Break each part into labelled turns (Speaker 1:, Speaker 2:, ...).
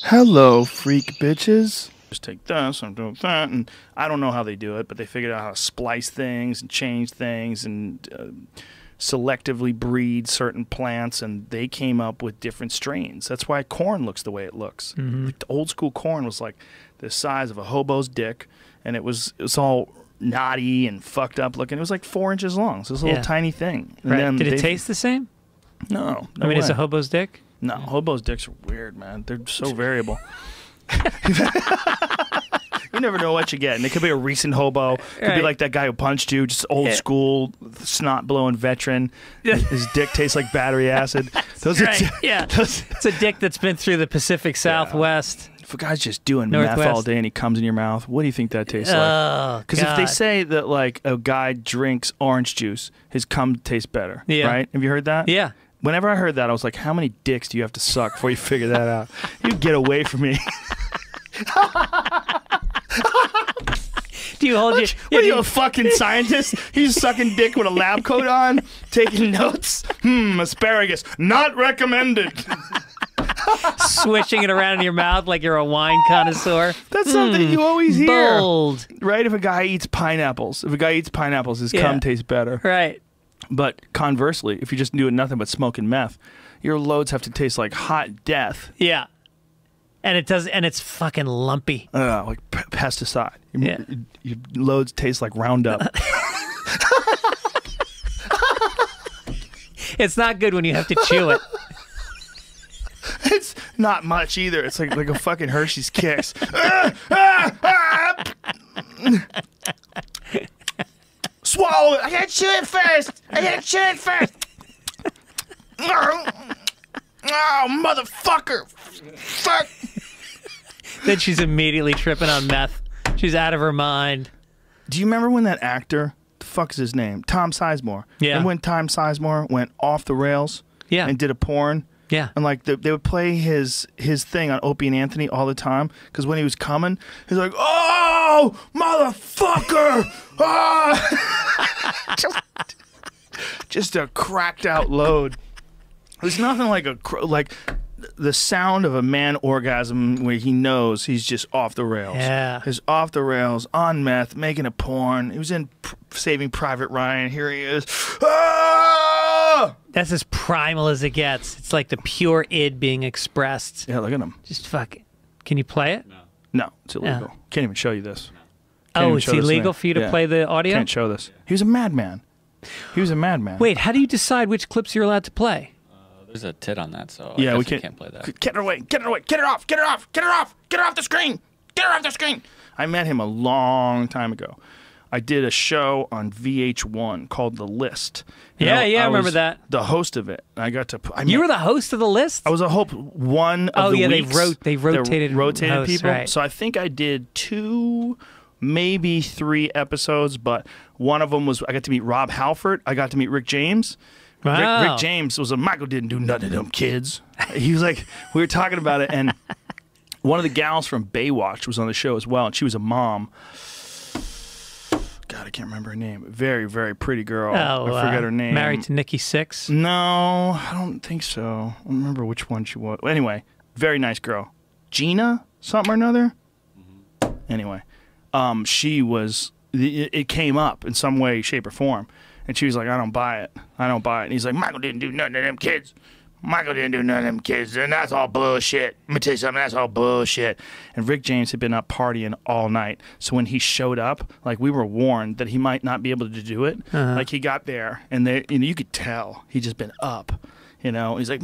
Speaker 1: Hello, freak bitches. Just take this and do that, and I don't know how they do it, but they figured out how to splice things and change things and selectively breed certain plants, and they came up with different strains. That's why corn looks the way it looks. The old school corn was like the size of a hobo's dick, and it was all knotty and fucked up looking. It was like 4 inches long, so it's a little tiny thing. And then
Speaker 2: Did it taste the same?
Speaker 1: No.
Speaker 2: I mean, it's a hobo's dick?
Speaker 1: No, hobo's dicks are weird, man. They're so variable. You never know what you get. And it could be a recent hobo. It could be like that guy who punched you, just old school, snot-blowing veteran. His dick tastes like battery acid. Those are
Speaker 2: It's a dick that's been through the Pacific Southwest.
Speaker 1: If a guy's just doing
Speaker 2: Northwest.
Speaker 1: meth all day and he comes in your mouth, what do you think that tastes like? Because if they say that like a guy drinks orange juice, his cum tastes better, right? Have you heard that?
Speaker 2: Yeah.
Speaker 1: Whenever I heard that, I was like, how many dicks do you have to suck before you figure that out? You get away from me.
Speaker 2: Do you hold your...
Speaker 1: What are you, a fucking scientist? He's sucking dick with a lab coat on, taking notes? Asparagus, not recommended.
Speaker 2: Swishing it around in your mouth like you're a wine connoisseur.
Speaker 1: That's something you always hear.
Speaker 2: Bold.
Speaker 1: Right? If a guy eats pineapples, his cum tastes better.
Speaker 2: Right.
Speaker 1: But conversely, if you're just doing nothing but smoking meth, your loads have to taste like hot death.
Speaker 2: Yeah. And it does, and it's fucking lumpy.
Speaker 1: Like pesticide. Your loads taste like Roundup.
Speaker 2: It's not good when you have to chew it.
Speaker 1: It's not much either. It's like a fucking Hershey's Kiss. Swallow it. I gotta chew it first. Oh, motherfucker. Fuck.
Speaker 2: Then she's immediately tripping on meth. She's out of her mind.
Speaker 1: Do you remember when that actor, the fuck is his name? Tom Sizemore.
Speaker 2: Yeah.
Speaker 1: And when Tom Sizemore went off the rails and did a porn.
Speaker 2: Yeah.
Speaker 1: And like they would play his thing on Opie and Anthony all the time because when he was coming, he's like, "Oh, motherfucker!" just a cracked out load. There's nothing like the sound of a man orgasm where he knows he's just off the rails.
Speaker 2: Yeah.
Speaker 1: He's off the rails, on meth, making a porn. He was in Saving Private Ryan. Here he is. Ah!
Speaker 2: That's as primal as it gets. It's like the pure id being expressed.
Speaker 1: Yeah, look at him.
Speaker 2: Just fuck it. Can you play it?
Speaker 1: No, it's illegal. Can't even show you this.
Speaker 2: Oh, it's illegal for you to play the audio?
Speaker 1: Can't show this. He was a madman.
Speaker 2: Wait, how do you decide which clips you're allowed to play?
Speaker 3: There's a tit on that, so
Speaker 1: yeah,
Speaker 3: I
Speaker 1: we
Speaker 3: can't play that.
Speaker 1: Get it away! Get it away! Get it off! Get it off! Get it off! Get it off the screen! Get it off the screen! I met him a long time ago. I did a show on VH1 called The List.
Speaker 2: I remember that.
Speaker 1: The host of it. I got to.
Speaker 2: You were the host of The List?
Speaker 1: I was a host one of the weeks.
Speaker 2: They rotated hosts,
Speaker 1: people.
Speaker 2: Right.
Speaker 1: So I think I did 2, maybe 3 episodes, but one of them was I got to meet Rob Halford. I got to meet Rick James.
Speaker 2: Wow.
Speaker 1: Rick James was Michael didn't do nothing to them kids. He was like, we were talking about it, and one of the gals from Baywatch was on the show as well, and she was a mom. God, I can't remember her name. Very, very pretty girl. I forget her name.
Speaker 2: Married to Nikki Sixx?
Speaker 1: No, I don't think so. I don't remember which one she was. Anyway, very nice girl. Gina, something or another? Anyway, she was, it came up in some way, shape, or form. And she was like, I don't buy it. I don't buy it. And he's like, Michael didn't do nothing to them kids. Michael didn't do none of them kids. And that's all bullshit. Let me tell you something. That's all bullshit. And Rick James had been up partying all night. So when he showed up, like, we were warned that he might not be able to do it. Like, he got there, and you could tell he'd just been up. You know, he's like,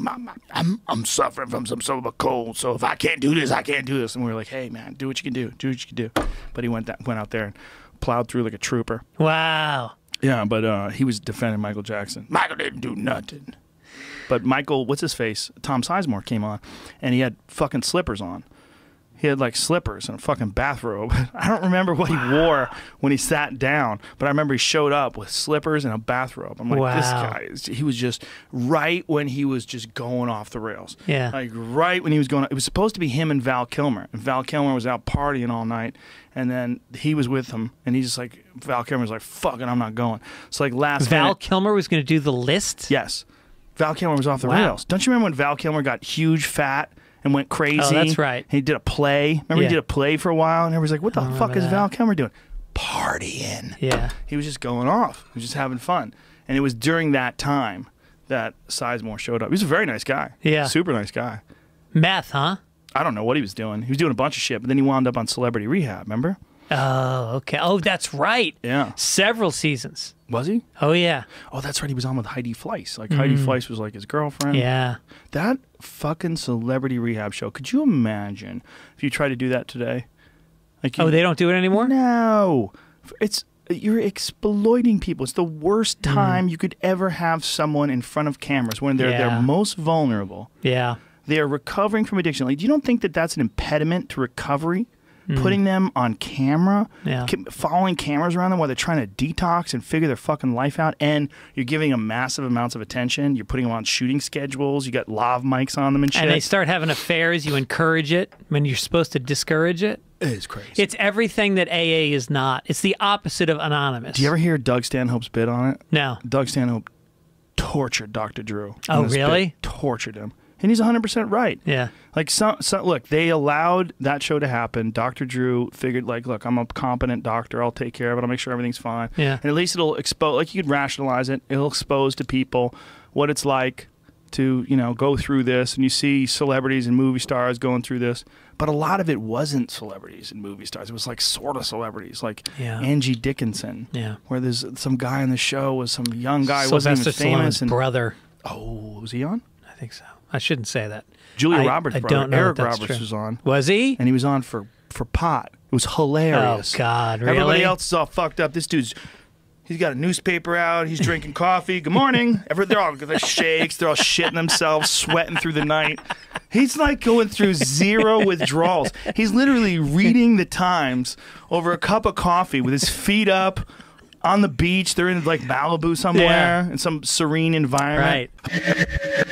Speaker 1: I'm suffering from some sort of a cold. So if I can't do this, I can't do this. And we were like, hey, man, do what you can do. Do what you can do. But he went out there and plowed through like a trooper.
Speaker 2: Wow.
Speaker 1: Yeah, but he was defending Michael Jackson. Michael didn't do nothing. But Michael, what's his face? Tom Sizemore came on, and he had fucking slippers on. He had like slippers and a fucking bathrobe. I don't remember what he wore when he sat down, but I remember he showed up with slippers and a bathrobe. I'm like, this guy, he was just right when he was just going off the rails.
Speaker 2: Yeah.
Speaker 1: Like right when he was going, it was supposed to be him and Val Kilmer. And Val Kilmer was out partying all night, and then he was with him, and he's just like, Val Kilmer was like, fuck it, I'm not going. So like last
Speaker 2: Val
Speaker 1: minute,
Speaker 2: Kilmer was going to do The List?
Speaker 1: yes. Val Kilmer was off the rails. Don't you remember when Val Kilmer got huge, fat, and went crazy.
Speaker 2: Oh, that's right.
Speaker 1: He did a play. Remember,
Speaker 2: Yeah.
Speaker 1: he did a play for a while, and everybody's like, "What the fuck
Speaker 2: remember
Speaker 1: is
Speaker 2: that.
Speaker 1: Val Kilmer doing?" Partying.
Speaker 2: Yeah.
Speaker 1: He was just going off. He was just having fun. And it was during that time that Sizemore showed up. He was a very nice guy.
Speaker 2: Yeah.
Speaker 1: Super nice guy.
Speaker 2: Meth, huh?
Speaker 1: I don't know what he was doing. He was doing a bunch of shit, but then he wound up on Celebrity Rehab, remember?
Speaker 2: Oh, okay. Oh, that's right.
Speaker 1: Yeah.
Speaker 2: Several seasons.
Speaker 1: Was he?
Speaker 2: Oh, yeah.
Speaker 1: Oh, that's right. He was on with Heidi Fleiss. Like, Heidi Fleiss was like his girlfriend.
Speaker 2: Yeah.
Speaker 1: That fucking Celebrity Rehab show. Could you imagine if you tried to do that today? Like,
Speaker 2: Oh, they don't do it anymore?
Speaker 1: No. You're exploiting people. It's the worst time you could ever have someone in front of cameras when they're
Speaker 2: Yeah.
Speaker 1: their most vulnerable.
Speaker 2: Yeah.
Speaker 1: They are recovering from addiction. Like, do you don't think that that's an impediment to recovery? Putting them on camera,
Speaker 2: Yeah.
Speaker 1: following cameras around them while they're trying to detox and figure their fucking life out, and you're giving them massive amounts of attention. You're putting them on shooting schedules. You got lav mics on them and shit.
Speaker 2: And they start having affairs. You encourage it when you're supposed to discourage it.
Speaker 1: It is crazy.
Speaker 2: It's everything that AA is not. It's the opposite of anonymous.
Speaker 1: Do you ever hear Doug Stanhope's bit on it?
Speaker 2: No.
Speaker 1: Doug Stanhope tortured Dr. Drew.
Speaker 2: Oh,
Speaker 1: in this
Speaker 2: really?
Speaker 1: bit. Tortured him. And he's 100% right.
Speaker 2: Yeah.
Speaker 1: Like, look, they allowed that show to happen. Dr. Drew figured, like, look, I'm a competent doctor. I'll take care of it. I'll make sure everything's fine.
Speaker 2: Yeah.
Speaker 1: And at least it'll expose, like, you could rationalize it. It'll expose to people what it's like to, you know, go through this. And you see celebrities and movie stars going through this. But a lot of it wasn't celebrities and movie stars. It was, like, sort of celebrities, like
Speaker 2: Yeah.
Speaker 1: Angie Dickinson.
Speaker 2: Yeah.
Speaker 1: Where there's some guy on the show was some young guy,
Speaker 2: Sylvester
Speaker 1: wasn't even famous.
Speaker 2: Stallone's
Speaker 1: And,
Speaker 2: brother.
Speaker 1: oh, was he on?
Speaker 2: I think so. I shouldn't say that.
Speaker 1: Julia
Speaker 2: I
Speaker 1: Roberts'
Speaker 2: I
Speaker 1: brother,
Speaker 2: don't know
Speaker 1: Eric
Speaker 2: if that's
Speaker 1: Roberts,
Speaker 2: true.
Speaker 1: was on.
Speaker 2: Was he?
Speaker 1: And he was on for pot. It was hilarious.
Speaker 2: Oh, God, really?
Speaker 1: Everybody else is all fucked up. This dude's, he's got a newspaper out. He's drinking coffee. Good morning. They're shakes. They're all shitting themselves, sweating through the night. He's like going through zero withdrawals. He's literally reading the Times over a cup of coffee with his feet up on the beach. They're in like Malibu somewhere
Speaker 2: Yeah.
Speaker 1: in some serene environment.
Speaker 2: Right.